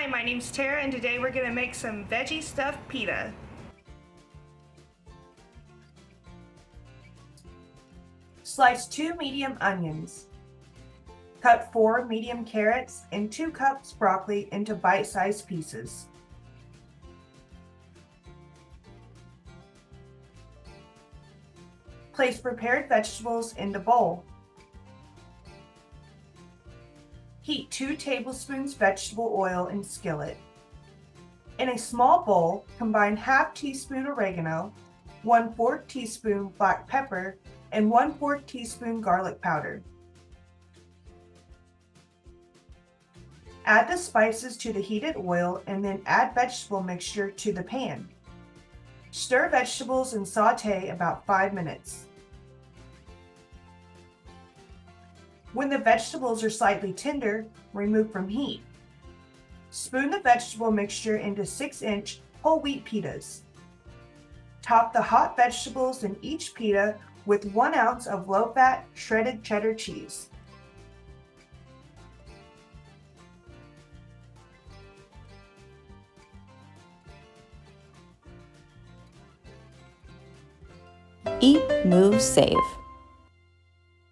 Hi, my name's Tara and today we're going to make some veggie stuffed pita. Slice 2 medium onions. Cut 4 medium carrots and 2 cups broccoli into bite-sized pieces. Place prepared vegetables in the bowl. Heat 2 tablespoons vegetable oil in skillet. In a small bowl, combine half teaspoon oregano, 1/4 teaspoon black pepper, and 1/4 teaspoon garlic powder. Add the spices to the heated oil and then add vegetable mixture to the pan. Stir vegetables and saute about 5 minutes. When the vegetables are slightly tender, remove from heat. Spoon the vegetable mixture into 6-inch whole wheat pitas. Top the hot vegetables in each pita with 1 ounce of low-fat shredded cheddar cheese. Eat, Move, Save.